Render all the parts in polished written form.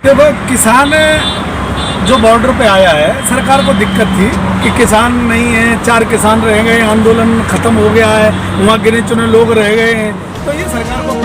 देखो, किसान जो बॉर्डर पे आया है, सरकार को दिक्कत थी कि किसान नहीं है, 4 किसान रह गए, आंदोलन खत्म हो गया है, वहाँ गिने चुने लोग रह गए हैं, तो ये सरकार को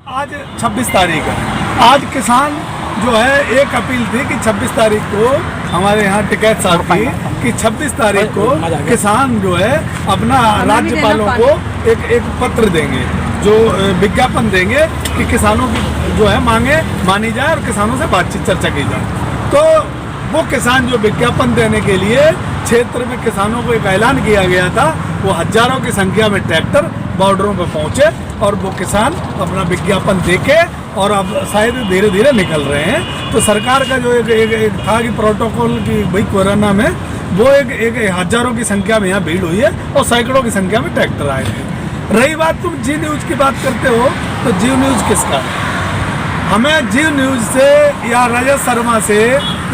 आज 26 तारीख है। आज किसान जो है, एक अपील थी कि 26 तारीख को हमारे यहाँ टिकैत साहब की कि 26 तारीख को किसान जो है अपना राज्यपालों को एक पत्र देंगे, जो विज्ञापन देंगे कि किसानों की जो है मांगे मानी जाए और किसानों से बातचीत चर्चा की जाए। तो वो किसान जो विज्ञापन देने के लिए क्षेत्र में किसानों को एक ऐलान किया गया था, वो हजारों की संख्या में ट्रैक्टर बॉर्डरों पर पहुंचे और वो किसान अपना विज्ञापन देके और अब शायद धीरे धीरे निकल रहे हैं। तो सरकार का जो एक था कि प्रोटोकॉल की भाई कोरोना में वो एक हजारों की संख्या में यहाँ भीड़ हुई है और सैकड़ों की संख्या में ट्रैक्टर आए थे। रही बात, तुम जी न्यूज़ की बात करते हो, तो जी न्यूज़ किसका है? हमें जी न्यूज़ से या रजत शर्मा से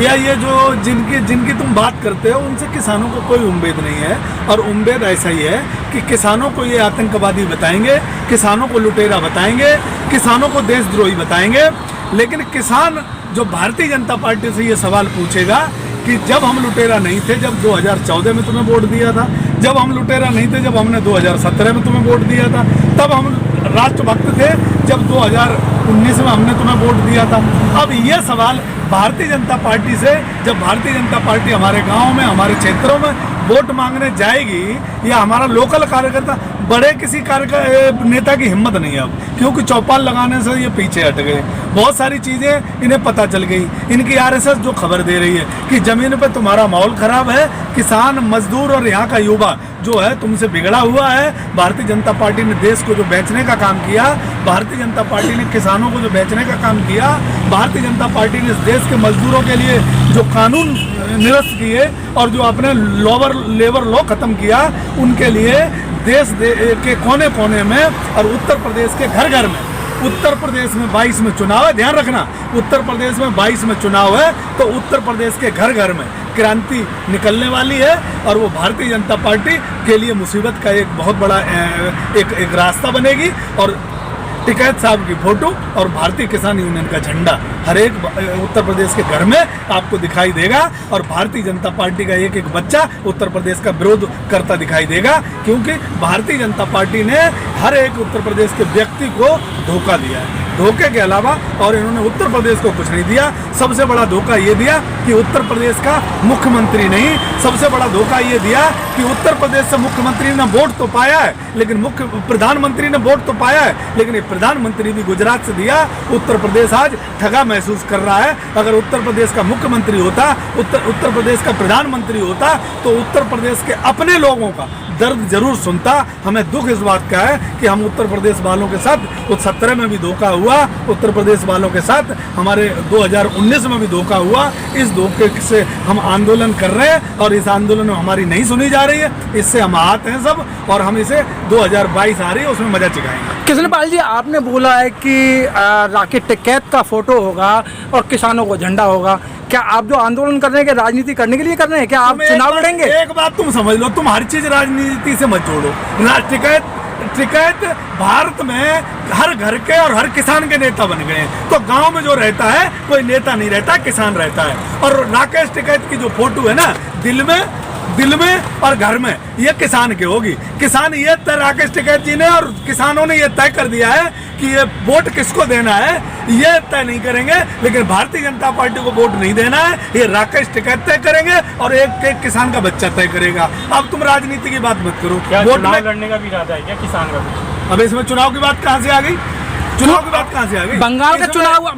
या ये जो जिनकी तुम बात करते हो, उनसे किसानों को कोई उम्मीद नहीं है। और उम्मीद ऐसा ही है कि किसानों को ये आतंकवादी बताएंगे, किसानों को लुटेरा बताएंगे, किसानों को देशद्रोही बताएंगे। लेकिन किसान जो भारतीय जनता पार्टी से ये सवाल पूछेगा कि जब हम लुटेरा नहीं थे, जब 2014 में तुम्हें वोट दिया था, जब हम लुटेरा नहीं थे, जब हमने 2017 में तुम्हें वोट दिया था, तब हम राष्ट्रभक्त थे, जब 2019 में हमने तुम्हें वोट दिया था। अब ये सवाल भारतीय जनता पार्टी से, जब भारतीय जनता पार्टी हमारे गांव में, हमारे क्षेत्रों में वोट मांगने जाएगी, या हमारा लोकल कार्यकर्ता, बड़े किसी नेता की हिम्मत नहीं है अब, क्योंकि चौपाल लगाने से ये पीछे हट गए। बहुत सारी चीज़ें इन्हें पता चल गई। इनकी आरएसएस जो खबर दे रही है कि ज़मीन पे तुम्हारा माहौल ख़राब है, किसान मजदूर और यहाँ का युवा जो है तुमसे बिगड़ा हुआ है। भारतीय जनता पार्टी ने देश को जो बेचने का काम किया, भारतीय जनता पार्टी ने किसानों को जो बेचने का काम किया, भारतीय जनता पार्टी ने इस देश के मजदूरों के लिए जो कानून निरस्त किए और जो अपने लेबर लॉ ख़त्म किया, उनके लिए देश के कोने कोने में और उत्तर प्रदेश के घर घर में, उत्तर प्रदेश में 22 में चुनाव है, ध्यान रखना, उत्तर प्रदेश में 22 में चुनाव है, तो उत्तर प्रदेश के घर घर में क्रांति निकलने वाली है। और वो भारतीय जनता पार्टी के लिए मुसीबत का एक बहुत बड़ा एक रास्ता बनेगी। और टिकैत साहब की फोटो और भारतीय किसान यूनियन का झंडा हर एक उत्तर प्रदेश के घर में आपको दिखाई देगा। और भारतीय जनता पार्टी का एक एक बच्चा उत्तर प्रदेश का विरोध करता दिखाई देगा, क्योंकि भारतीय जनता पार्टी ने हर एक उत्तर प्रदेश के व्यक्ति को धोखा दिया है। धोखे के अलावा और इन्होंने उत्तर प्रदेश को कुछ नहीं दिया। सबसे बड़ा धोखा ये दिया कि उत्तर प्रदेश का मुख्यमंत्री नहीं, सबसे बड़ा धोखा ये दिया कि उत्तर प्रदेश से मुख्यमंत्री ने वोट तो पाया है, लेकिन प्रधानमंत्री ने वोट तो पाया है, लेकिन ये प्रधानमंत्री भी गुजरात से दिया। उत्तर प्रदेश आज ठगा महसूस कर रहा है। अगर उत्तर प्रदेश का मुख्यमंत्री होता, उत्तर प्रदेश का प्रधानमंत्री होता, तो उत्तर प्रदेश के अपने लोगों का दर्द जरूर सुनता। हमें दुख इस बात का है कि हम उत्तर प्रदेश वालों के साथ 17 में भी धोखा हुआ, उत्तर प्रदेश वालों के साथ हमारे 2019 में भी धोखा हुआ। इस धोखे से हम आंदोलन कर रहे हैं और इस आंदोलन में हमारी नहीं सुनी जा रही है। इससे हम आहत हैं सब, और हम इसे 2022 आ रही है, उसमें मजा चुकाएंगे। कृष्णपाल जी, आपने बोला है कि राकेश टिकैत का फोटो होगा और किसानों को झंडा होगा। क्या आप जो आंदोलन करने के राजनीति करने के लिए कर रहे हैं? क्या आप चुनाव लड़ेंगे? एक बात तुम समझ लो, तुम हर चीज राजनीति से मत जोड़ो। टिकैत भारत में हर घर के और हर किसान के नेता बन गए हैं। तो गांव में जो रहता है कोई नेता नहीं रहता, किसान रहता है। और राकेश टिकैत की जो फोटो है ना, दिल में और घर में, ये किसान की होगी। किसान ये तय, राकेश टिकैत जी ने और किसानों ने ये तय कर दिया है कि ये वोट किसको देना है, ये तय नहीं करेंगे। लेकिन भारतीय जनता पार्टी को वोट नहीं देना है, ये राकेश टिकैत तय करेंगे और एक किसान का बच्चा तय करेगा। अब तुम राजनीति की बात मत करो। वोट लड़ने का भी इरादा है क्या किसान का? अब इसमें चुनाव की बात कहाँ से आ गई? चुनाव की बात कहाँ से आ गई? बंगाल का चुनाव हुआ।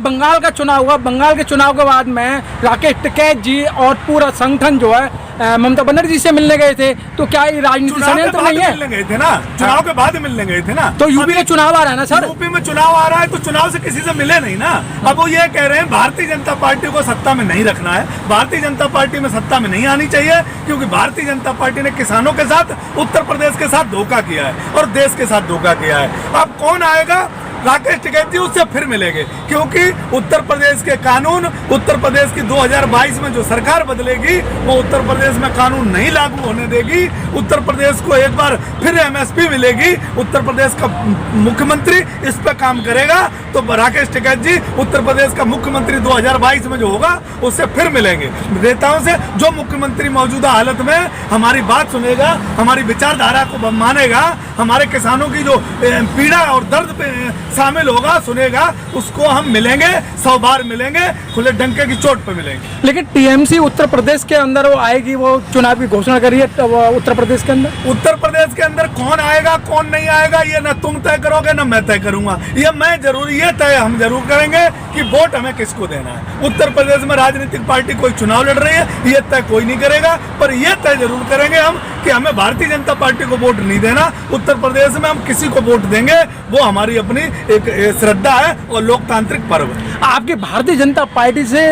बंगाल के चुनाव के बाद में राकेश टिकैत जी और पूरा संगठन जो है ममता बनर्जी से मिलने गए थे। तो क्या ये राजनीति षड्यंत्र नहीं है? मिलने गए थे ना, चुनाव के बाद मिलने गए थे ना। तो यूपी में चुनाव आ रहा है ना सर? यूपी में चुनाव आ रहा है, तो चुनाव से किसी से मिले नहीं ना। अब वो ये कह रहे हैं भारतीय जनता पार्टी को सत्ता में नहीं रखना है, भारतीय जनता पार्टी में सत्ता में नहीं आनी चाहिए, क्योंकि भारतीय जनता पार्टी ने किसानों के साथ, उत्तर प्रदेश के साथ धोखा किया है और देश के साथ धोखा किया है। अब कौन आएगा राकेश टिकैत जी उससे फिर मिलेंगे, क्योंकि उत्तर प्रदेश के कानून, उत्तर प्रदेश की 2022 में जो सरकार बदलेगी वो उत्तर प्रदेश में कानून नहीं लागू होने देगी। उत्तर प्रदेश को एक बार फिर एमएसपी मिलेगी। उत्तर प्रदेश का मुख्यमंत्री इस पर काम करेगा तो राकेश टिकैत जी उत्तर प्रदेश का मुख्यमंत्री 2022 में जो होगा उससे फिर मिलेंगे नेताओं से। जो मुख्यमंत्री मौजूदा हालत में हमारी बात सुनेगा, हमारी विचारधारा को मानेगा, हमारे किसानों की जो पीड़ा और दर्द पे शामिल होगा, सुनेगा, उसको हम मिलेंगे, 100 बार मिलेंगे, खुले डंके की चोट पे मिलेंगे। लेकिन टीएमसी उत्तर प्रदेश के अंदर वो आएगी, वो चुनाव की घोषणा करी है उत्तर प्रदेश के अंदर। उत्तर प्रदेश के अंदर कौन आएगा कौन नहीं आएगा ये ना तुम तय करोगे ना मैं तय करूंगा। ये मैं जरूर, ये तय हम जरूर करेंगे कि वोट हमें किसको देना है। उत्तर प्रदेश में राजनीतिक पार्टी कोई चुनाव लड़ रही है ये तय कोई नहीं करेगा, पर ये तय जरूर करेंगे हम कि हमें भारतीय जनता पार्टी को वोट नहीं देना। उत्तर प्रदेश में हम किसी को वोट देंगे वो हमारी अपनी एक श्रद्धा है और लोकतांत्रिक पर्व है। आपके भारतीय जनता पार्टी से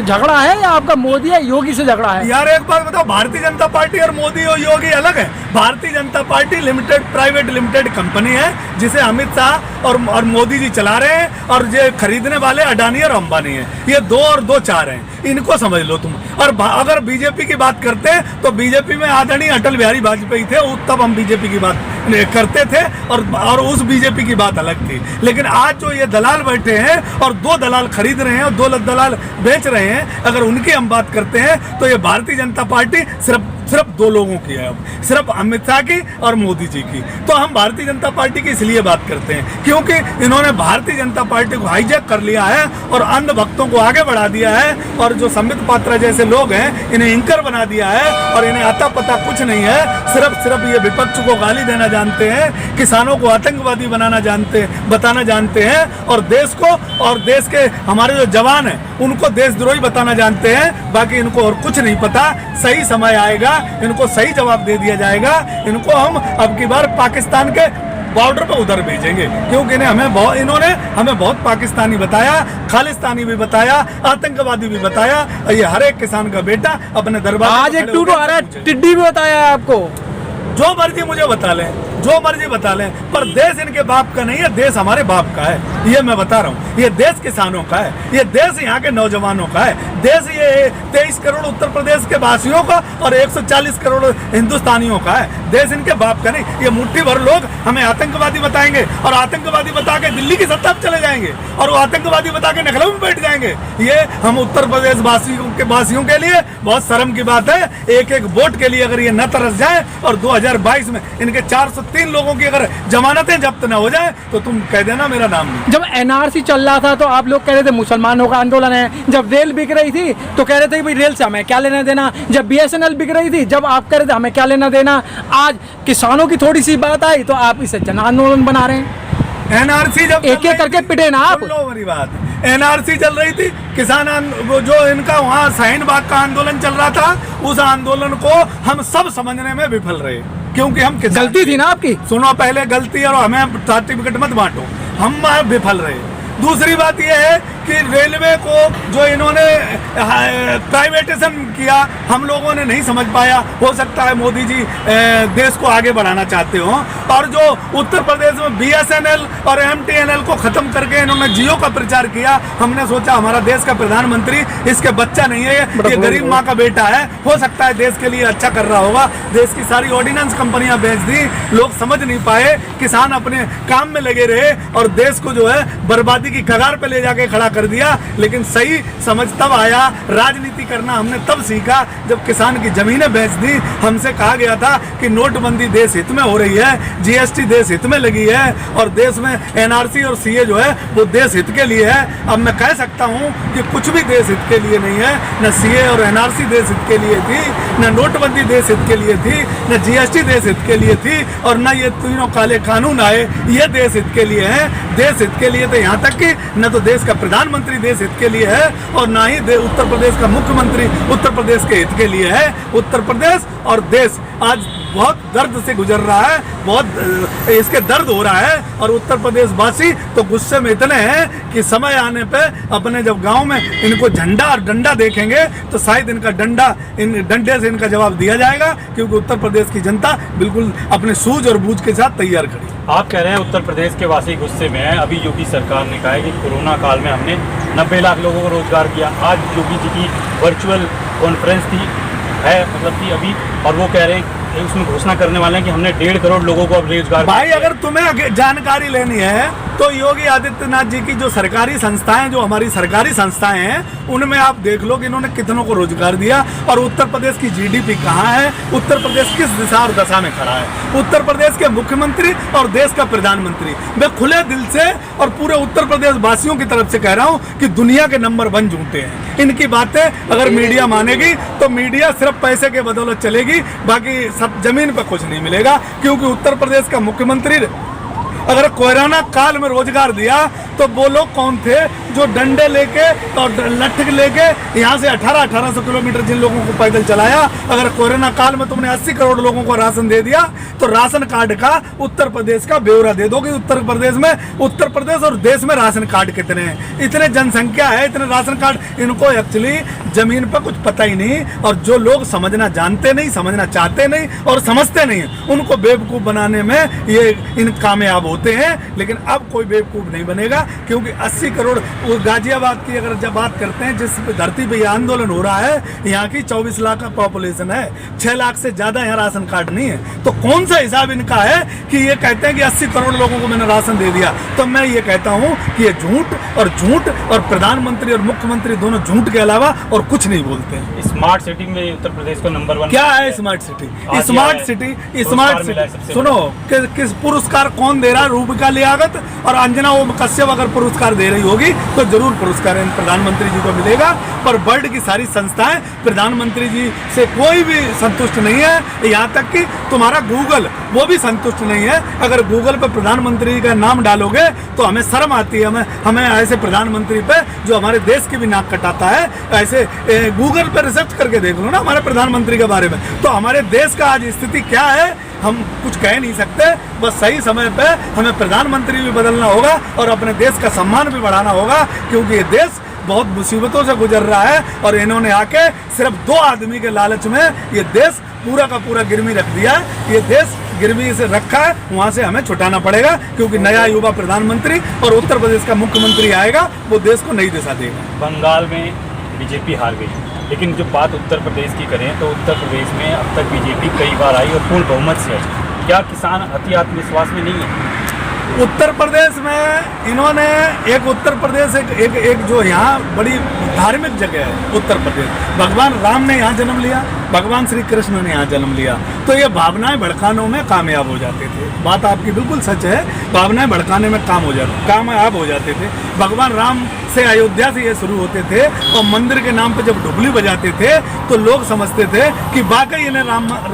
झगड़ा है या आपका मोदी या योगी से झगड़ा है? यार एक बात बताओ, भारतीय जनता पार्टी और मोदी और योगी अलग है। Bharatiya Janata party limited, private limited company है जिसे अमित शाह और मोदी जी चला रहे हैं, और ये खरीदने वाले अडानी और अंबानी है। ये 2 और 2 4 हैं, इनको समझ लो तुम। और अगर बीजेपी की बात करते हैं तो बीजेपी में आदरणीय अटल बिहारी वाजपेयी थे, तब हम बीजेपी की बात करते थे और उस बीजेपी की बात अलग थी। लेकिन आज जो ये दलाल बैठे हैं और 2 दलाल खरीद रहे हैं और 2 दलाल बेच रहे हैं, अगर उनकी हम बात करते हैं तो ये भारतीय जनता पार्टी सिर्फ 2 लोगों की है, अब सिर्फ अमित शाह की और मोदी जी की। तो हम भारतीय जनता पार्टी की इसलिए बात करते हैं क्योंकि इन्होंने भारतीय जनता पार्टी को हाईजैक कर लिया है और अंध भक्तों को आगे बढ़ा दिया है, और जो संबित पात्रा जैसे लोग हैं इन्हें एंकर बना दिया है, और इन्हें आता पता कुछ नहीं है। सिर्फ ये विपक्ष को गाली देना जानते हैं, किसानों को आतंकवादी बताना जानते हैं, और देश को और देश के हमारे जो जवान हैं उनको देशद्रोही बताना जानते हैं। बाकी इनको और कुछ नहीं पता। सही समय आएगा, इनको सही जवाब दे दिया जाएगा। इनको हम अब की बार पाकिस्तान के बॉर्डर पे उधर भेजेंगे, क्योंकि इन्होंने हमें बहुत पाकिस्तानी बताया, खालिस्तानी भी बताया, आतंकवादी भी बताया। ये हर एक किसान का बेटा अपने दरबार आज एक टूटू आ रहा है, टिड्डी भी बताया है आपको। जो मर्जी मुझे बता लें, जो मर्जी बता लें, पर देश इनके बाप का नहीं है, देश हमारे बाप का है। ये मैं बता रहा हूँ, ये देश किसानों का है, ये देश यहाँ के नौजवानों का है। देश ये 23 करोड़ उत्तर प्रदेश के वासियों का और 140 करोड़ हिंदुस्तानियों का है। देश इनके बाप का नहीं। ये मुट्ठी भर लोग हमें आतंकवादी बताएंगे और आतंकवादी बता के दिल्ली की सत्ता पर चले जाएंगे और वो आतंकवादी बता के लखनऊ में बैठ जाएंगे। ये हम उत्तर प्रदेश वासियों के लिए बहुत शर्म की बात है। एक वोट के लिए अगर ये न तरस जाए और 2022 में इनके 403 लोगों की अगर जमानतें जब्त न हो जाए तो तुम कह देना मेरा नाम नहीं। जब एनआरसी चल रहा था तो आप लोग कह रहे थे मुसलमानों का आंदोलन है, जब रेल बिक रही थी तो कह रहे थे कि भाई रेल से हमें क्या लेना देना, जब बीएसएनएल बिक रही थी जब आप कह रहे थे हमें क्या लेना देना, आज किसानों की थोड़ी सी बात आई तो आप इसे जन आंदोलन बना रहे हैं। एनआरसी जब एक एक करके पिटे ना आप। मेरी बात, एनआरसी चल रही थी, किसान जो इनका वहाँ शाहीन बाग का आंदोलन चल रहा था, उस आंदोलन को हम सब समझने में विफल रहे क्योंकि हम गलती थी ना आपकी। सुनो, पहले गलती और हमें सर्टिफिकेट मत बांटो, हम विफल रहे। दूसरी बात यह है कि रेलवे को जो इन्होंने प्राइवेटाइजेशन किया हम लोगों ने नहीं समझ पाया। हो सकता है मोदी जी देश को आगे बढ़ाना चाहते हो। और जो उत्तर प्रदेश में बीएसएनएल और एमटीएनएल को खत्म करके इन्होंने जियो का प्रचार किया, हमने सोचा हमारा देश का प्रधानमंत्री इसके बच्चा नहीं है, ये गरीब माँ का बेटा है, हो सकता है देश के लिए अच्छा कर रहा होगा। देश की सारी ऑर्डिनेंस कंपनियां बेच दी, लोग समझ नहीं पाए, किसान अपने काम में लगे रहे और देश को जो है बर्बादी की कगार पे ले जाके खड़ा कर दिया। लेकिन सही समझ तब आया, राजनीति करना हमने तब सीखा जब किसान की जमीनें बेच दी। हमसे कहा गया था कि नोटबंदी देश हित में हो रही है, जीएसटी देश हित में लगी है और देश में एनआरसी और सीए जो है वो देश हित के लिए है। अब मैं कह सकता हूँ कि कुछ भी देश हित के लिए नहीं है, न सीए और एनआरसी देश हित के लिए थी, न नोटबंदी देश हित के लिए थी, न जीएसटी देश हित के लिए थी, और न ये तीनों काले कानून आए ये देश हित के लिए है। देश हित के लिए तो यहाँ तक कि न तो देश का प्रधानमंत्री देश हित के लिए है और ना ही उत्तर प्रदेश का मुख्यमंत्री उत्तर प्रदेश के हित के लिए है। उत्तर प्रदेश और देश आज बहुत दर्द से गुजर रहा है, बहुत इसके दर्द हो रहा है। और उत्तर प्रदेश वासी तो गुस्से में इतने हैं कि समय आने पे अपने जब गांव में इनको झंडा और डंडा देखेंगे तो शायद इनका इन डंडे से इनका जवाब दिया जाएगा, क्योंकि उत्तर प्रदेश की जनता बिल्कुल अपने सूझ और बूझ के साथ तैयार खड़ी। आप कह रहे हैं उत्तर प्रदेश के वासी गुस्से में है। अभी योगी सरकार ने कहा है कि कोरोना काल में हमने 90 लाख लोगों को रोजगार दिया। आज योगी जी की वर्चुअल कॉन्फ्रेंस थी मतलब कि अभी, और वो कह रहे हैं उसमें घोषणा करने वाले हैं कि हमने 1.5 करोड़ लोगों को अब रोजगार। भाई अगर तुम्हें जानकारी लेनी है तो योगी आदित्यनाथ जी की जो सरकारी संस्थाएं, जो हमारी सरकारी संस्थाएं हैं, उनमें आप देख लो कि इन्होंने कितनों को रोजगार दिया और उत्तर प्रदेश की जीडीपी कहाँ है, उत्तर प्रदेश किस दिशा और दशा में खड़ा है। उत्तर प्रदेश के मुख्यमंत्री और देश का प्रधानमंत्री, मैं खुले दिल से और पूरे उत्तर प्रदेश वासियों की तरफ से कह रहा हूँ कि दुनिया के नंबर 1 झूठे हैं। इनकी बातें अगर मीडिया मानेगी तो मीडिया सिर्फ पैसे के बदौलत चलेगी, बाकी सब जमीन पर कुछ नहीं मिलेगा। क्योंकि उत्तर प्रदेश का मुख्यमंत्री अगर कोरोना काल में रोजगार दिया तो वो लोग कौन थे जो डंडे लेके और लठ लेके यहाँ से 1800 किलोमीटर जिन लोगों को पैदल चलाया। अगर कोरोना काल में तुमने 80 करोड़ लोगों को राशन दे दिया तो राशन कार्ड का उत्तर प्रदेश का ब्यौरा दे दो कि उत्तर प्रदेश और देश में राशन कार्ड कितने हैं, इतने जनसंख्या है, इतने राशन कार्ड। इनको एक्चुअली जमीन पर कुछ पता ही नहीं, और जो लोग समझना जानते नहीं, समझना चाहते नहीं और समझते नहीं, उनको बेवकूफ़ बनाने में ये इन कामयाब होते हैं। लेकिन अब कोई बेवकूफ़ नहीं बनेगा, क्योंकि 80 करोड़ गाजियाबाद की अगर जब बात करते हैं, जिस धरती पे ये आंदोलन हो रहा है, यहाँ की 24 लाख का पॉपुलेशन है, 6 लाख से ज़्यादा यहाँ राशन कार्ड नहीं है। तो कौन सा हिसाब इनका है कि ये कहते हैं कि 80 करोड़ लोगों को मैंने राशन दे दिया। तो मैं ये कहता हूँ कि ये झूठ और प्रधानमंत्री और मुख्यमंत्री दोनों झूठ के अलावा और कुछ नहीं बोलते हैं। स्मार्ट सिटी में उत्तर प्रदेश को नंबर 1 क्या है? स्मार्ट सिटी सुनो किस पुरस्कार कौन दे रहा है? रूबिका लियाकत और अंजना ओम कश्यप अगर पुरस्कार दे रही होगी तो जरूर पुरस्कार प्रधानमंत्री जी को मिलेगा। पर वर्ल्ड की सारी संस्थाएं प्रधानमंत्री जी से कोई भी संतुष्ट नहीं है, यहाँ तक कि तुम्हारा गूगल वो भी संतुष्ट नहीं है। अगर गूगल पे प्रधानमंत्री का नाम डालोगे तो हमें शर्म आती है, हमें ऐसे प्रधानमंत्री पे जो हमारे देश की भी नाक कटाता है। ऐसे गूगल पे रिसर्च करके देख लो ना हमारे प्रधानमंत्री के बारे में, तो हमारे देश का आज स्थिति क्या है हम कुछ कह नहीं सकते। बस सही समय पे हमें प्रधानमंत्री भी बदलना होगा और अपने देश का सम्मान भी बढ़ाना होगा, क्योंकि ये देश बहुत मुसीबतों से गुजर रहा है और इन्होंने आके सिर्फ 2 आदमी के लालच में ये देश पूरा का पूरा गिरवी रख दिया है। ये देश गिरवी से रखा है, वहाँ से हमें छुटाना पड़ेगा, क्योंकि नया युवा प्रधानमंत्री और उत्तर प्रदेश का मुख्यमंत्री आएगा, वो देश को नई दिशा देगा। बंगाल में बीजेपी हार गई, लेकिन जो बात उत्तर प्रदेश की करें तो उत्तर प्रदेश में अब तक बीजेपी कई बार आई और पूर्ण बहुमत से आई। क्या किसान अति आत्मविश्वास में नहीं है? उत्तर प्रदेश में इन्होंने उत्तर प्रदेश एक जो यहाँ बड़ी धार्मिक जगह है उत्तर प्रदेश, भगवान राम ने यहाँ जन्म लिया, भगवान श्री कृष्ण ने यहाँ जन्म लिया, तो ये भावनाएं भड़काने में कामयाब हो जाते थे। बात आपकी बिल्कुल सच है, भावनाएं भड़काने में कामयाब हो जाते थे। भगवान राम से अयोध्या से ये शुरू होते थे और मंदिर के नाम पे जब ढुबली बजाते थे तो लोग समझते थे कि वाकई इन्हें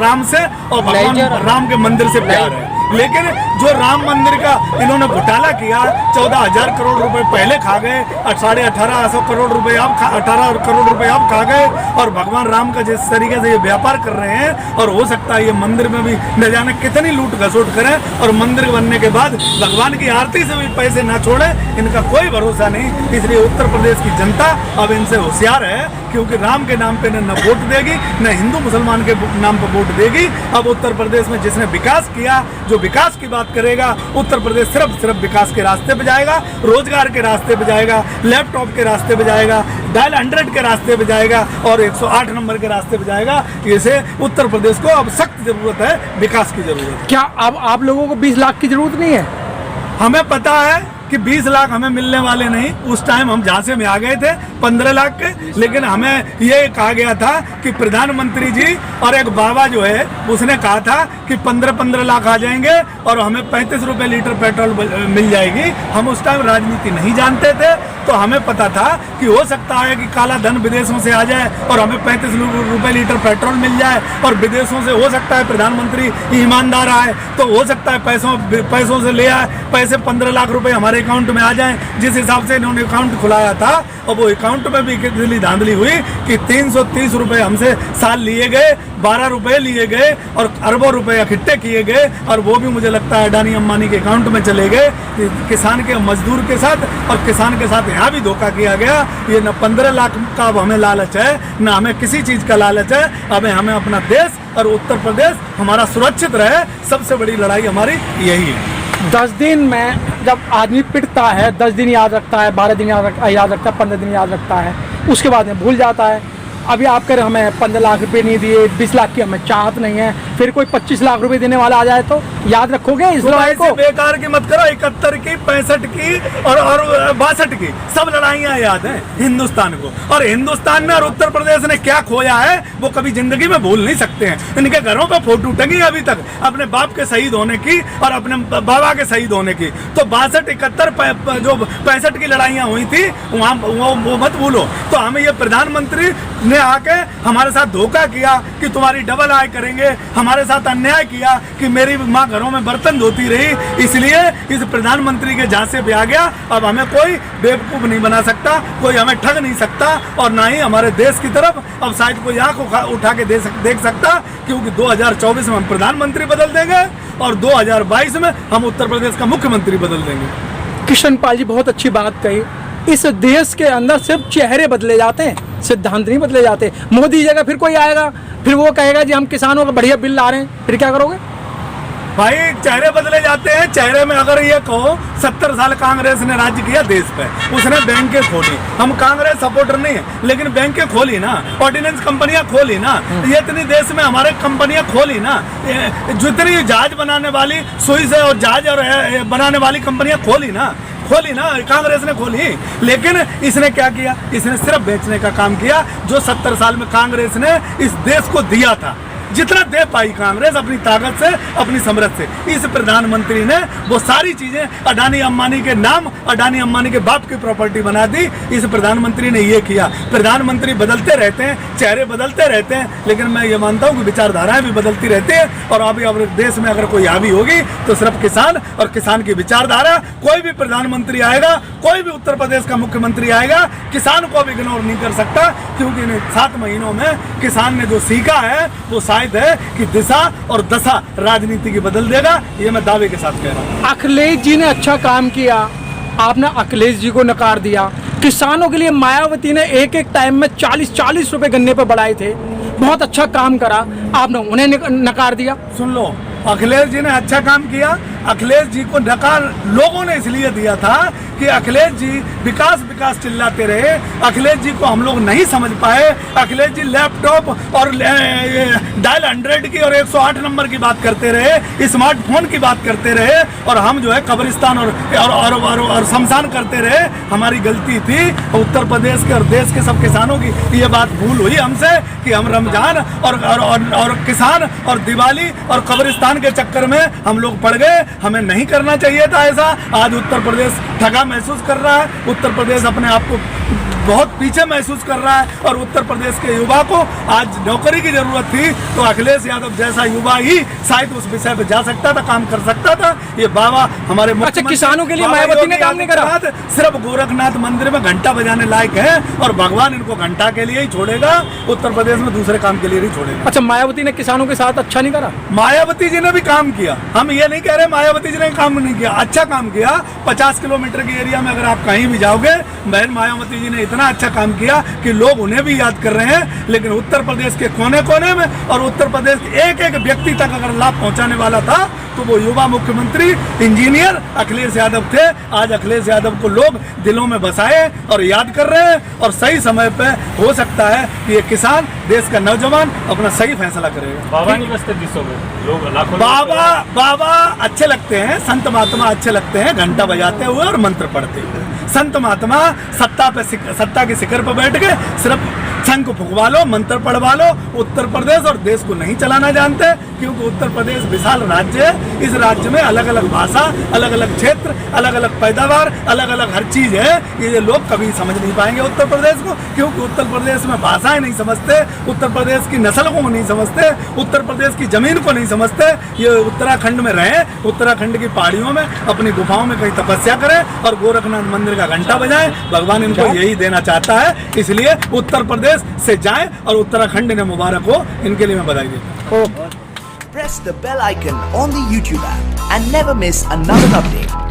राम से और भगवान राम के मंदिर से प्यार है। लेकिन जो राम मंदिर का इन्होंने घोटाला किया, 14,000 करोड़ रुपए पहले खा गए, 18,500 करोड़ रुपए अब 18 करोड़ रुपए अब खा गए, और भगवान राम का जिस तरीके से ये व्यापार कर रहे हैं, और हो सकता है ये मंदिर में भी न जाने कितनी लूट घसोट करें और मंदिर बनने के बाद भगवान की आरती से भी पैसे ना छोड़े, इनका कोई भरोसा नहीं। इसलिए उत्तर प्रदेश की जनता अब इनसे होशियार है, क्योंकि राम के नाम पे न वोट देगी, न हिंदू मुसलमान के नाम पर वोट देगी। अब उत्तर प्रदेश में जिसने विकास किया, जो विकास की बात करेगा, उत्तर प्रदेश सिर्फ विकास के रास्ते पे जाएगा, रोजगार के रास्ते पे जाएगा, लैपटॉप के रास्ते पे जाएगा, डायल 100 के रास्ते पे जाएगा और 108 नंबर के रास्ते पे जाएगा। इसे उत्तर प्रदेश को अब सख्त जरूरत है, विकास की जरूरत है। क्या अब आप लोगों को 20 लाख की जरूरत नहीं है? हमें पता है कि 20 लाख हमें मिलने वाले नहीं। उस टाइम हम झांसे में आ गए थे 15 लाख के, लेकिन हमें ये कहा गया था कि प्रधानमंत्री जी और एक बाबा जो है उसने कहा था कि 15 लाख आ जाएंगे और हमें 35 रुपये लीटर पेट्रोल मिल जाएगी। हम उस टाइम राजनीति नहीं जानते थे, तो हमें पता था कि हो सकता है कि काला धन विदेशों से आ जाए और हमें 35 रुपये लीटर पेट्रोल मिल जाए, और विदेशों से हो सकता है प्रधानमंत्री ईमानदार आए तो हो सकता है पैसों से ले आए पैसे 15 लाख रुपए हमारे हमारे अकाउंट में आ जाएं। जिस हिसाब से इन्होंने अकाउंट खुलाया था और वो अकाउंट में भी कितनी धांधली हुई कि 330 रुपये हमसे साल लिए गए, 12 रुपये लिए गए और अरबों रुपये इकट्ठे किए गए, और वो भी मुझे लगता है अडानी अंबानी के अकाउंट में चले गए। किसान के मजदूर के साथ और किसान के साथ यहाँ भी धोखा किया गया। ये न 15 लाख का अब हमें लालच है, न हमें किसी चीज़ का लालच है। अब हमें अपना देश और उत्तर प्रदेश हमारा सुरक्षित रहे, सबसे बड़ी लड़ाई हमारी यही है। 10 दिन में जब आदमी पिटता है, 10 दिन याद रखता है, 12 दिन याद रखता है, 15 दिन याद रखता है, उसके बाद में भूल जाता है। अभी आप कह रहे हमें 15 लाख रुपए नहीं दिए, 20 लाख की हमें चाहत नहीं है, फिर कोई 25 लाख रुपए देने वाला आ जाए तो याद रखोगे इस लड़ाई को? बेकार की मत करो। 71 की, 65 की और 62 की सब लड़ाइयाँ याद हैं हिंदुस्तान को। और हिंदुस्तान ने और उत्तर प्रदेश ने क्या खोया है वो कभी जिंदगी में भूल नहीं सकते हैं। इनके घरों पे फोटो टंगी अभी तक अपने बाप के शहीद होने की और अपने बाबा के शहीद होने की। तो 62, 71 जो 65 की लड़ाइयाँ हुई थी वहाँ वो मत भूलो। तो हमें ये प्रधानमंत्री ने आके हमारे साथ धोखा किया कि तुम्हारी डबल आय करेंगे, हमारे साथ अन्याय किया कि मेरी माँ घरों में बर्तन धोती रही। इसलिए इस प्रधानमंत्री के झांसे पे आ गया। अब हमें कोई बेवकूफ़ नहीं बना सकता, कोई हमें ठग नहीं सकता, और ना ही हमारे देश की तरफ अब शायद कोई आँख उठा के देख सकता, क्योंकि 2024 में हम प्रधानमंत्री बदल देंगे और 2022 में हम उत्तर प्रदेश का मुख्यमंत्री बदल देंगे। कृष्ण पाल जी बहुत अच्छी बात कही। इस देश के अंदर सिर्फ चेहरे बदले जाते हैं, सिद्धांत नहीं बदले जाते। मोदी जगह फिर कोई आएगा, फिर वो कहेगा जी हम किसानों का बढ़िया बिल ला रहे हैं, फिर क्या करोगे? भाई चेहरे बदले जाते हैं। चेहरे में अगर ये कहो 70 साल कांग्रेस ने राज्य किया देश पे, उसने बैंकें खोली। हम कांग्रेस सपोर्टर नहीं है, लेकिन बैंकें खोली ना, ऑर्डिनेंस कंपनियां खोली ना, ये इतनी देश में हमारे कंपनियां खोली ना, जितनी जहाज बनाने वाली सुई से और जहाज और बनाने वाली कंपनियां खोली ना, कांग्रेस ने खोली। लेकिन इसने क्या किया? इसने सिर्फ बेचने का काम किया, जो 70 साल में कांग्रेस ने इस देश को दिया था। जितना दे पाई कांग्रेस अपनी ताकत से, अपनी समर्थ से, इस प्रधानमंत्री ने वो सारी चीजें अडानी अंबानी के नाम, अडानी अंबानी के बाप की प्रॉपर्टी बना दी। इस प्रधानमंत्री ने ये किया। प्रधानमंत्री बदलते रहते हैं, चेहरे बदलते रहते हैं, लेकिन मैं ये मानता हूँ कि विचारधाराएं भी बदलती रहती है। और अभी अब देश में अगर कोई हावी होगी तो सिर्फ किसान और किसान की विचारधारा। कोई भी प्रधानमंत्री आएगा, कोई भी उत्तर प्रदेश का मुख्यमंत्री आएगा, किसान को भी इग्नोर नहीं कर सकता, क्योंकि इन 7 महीनों में किसान ने जो सीखा है वो शायद है कि दिशा और दशा राजनीति की बदल देगा। ये मैं दावे के साथ कह रहा हूँ। अखिलेश जी ने अच्छा काम किया, आपने अखिलेश जी को नकार दिया। किसानों के लिए मायावती ने एक टाइम में 40 रुपए गन्ने पर बढ़ाए थे, बहुत अच्छा काम करा, आपने उन्हें नकार दिया। सुन लो, अखिलेश जी ने अच्छा काम किया। अखिलेश जी को नकार लोगों ने इसलिए दिया था कि अखिलेश जी विकास विकास चिल्लाते रहे। अखिलेश जी को हम लोग नहीं समझ पाए। अखिलेश जी लैपटॉप और डायल 100 की और 108 नंबर की बात करते रहे, स्मार्टफोन की बात करते रहे, और हम जो है कब्रिस्तान और शमशान करते रहे। हमारी गलती थी। उत्तर प्रदेश के और देश के सब किसानों की ये बात भूल हुई हमसे कि हम रमजान और किसान और दिवाली और कब्रिस्तान के चक्कर में हम लोग पड़ गए। हमें नहीं करना चाहिए था ऐसा। आज उत्तर प्रदेश ठगा महसूस कर रहा है, उत्तर प्रदेश अपने आप को बहुत पीछे महसूस कर रहा है, और उत्तर प्रदेश के युवा को आज नौकरी की जरूरत थी तो अखिलेश यादव जैसा युवा ही शायद उस विषय पे जा सकता था, काम कर सकता था। ये बाबा हमारे अच्छा, किसानों के लिए मायावती ने काम नहीं करा। सिर्फ गोरखनाथ मंदिर में घंटा बजाने लायक है, और भगवान इनको घंटा के लिए ही छोड़ेगा, उत्तर प्रदेश में दूसरे काम के लिए नहीं छोड़ेगा। अच्छा, मायावती ने किसानों के साथ अच्छा नहीं करा? मायावती जी ने भी काम किया, हम ये नहीं कह रहे मायावती जी ने काम नहीं किया, अच्छा काम किया। 50 किलोमीटर के एरिया में अगर आप कहीं भी जाओगे, बहन मायावती जी ने इतना अच्छा काम किया कि लोग उन्हें भी याद कर रहे हैं। लेकिन उत्तर प्रदेश के कोने कोने में और उत्तर प्रदेश के एक व्यक्ति तक अगर लाभ पहुंचाने वाला था तो वो युवा मुख्यमंत्री इंजीनियर अखिलेश यादव थे। आज अखिलेश यादव को लोग दिलों में बसाए और याद कर रहे हैं, और सही समय पे हो सकता है कि ये किसान, देश का नौजवान अपना सही फैसला करेगा। बाबा नहीं बसते दिसों में लोग, लाखों बाबा अच्छे लगते हैं, संत महात्मा अच्छे लगते हैं, घंटा बजाते हुए और मंत्र पढ़ते हुए। संत महात्मा सत्ता के शिखर पर बैठ के सिर्फ शंख फुकवा लो, मंत्र पढ़वा लो। उत्तर प्रदेश और देश को नहीं चलाना जानते, क्योंकि उत्तर प्रदेश विशाल राज्य है, इस राज्य में अलग अलग भाषा, अलग अलग क्षेत्र, अलग अलग पैदावार, अलग अलग हर चीज़ है। ये लोग कभी समझ नहीं पाएंगे उत्तर प्रदेश को, क्योंकि उत्तर प्रदेश में भाषाएं नहीं समझते, उत्तर प्रदेश की नस्ल को नहीं समझते, उत्तर प्रदेश की ज़मीन को नहीं समझते। ये उत्तराखंड में रहें, उत्तराखंड की पहाड़ियों में अपनी गुफाओं में कहीं तपस्या करें और गोरखनाथ मंदिर का घंटा बजाएं। भगवान इनको यही देना चाहता है, इसलिए उत्तर प्रदेश से जाएं और उत्तराखंड ने मुबारक हो, इनके लिए मैं बधाई देता हूं। Press the bell icon on the YouTube app and never miss another update.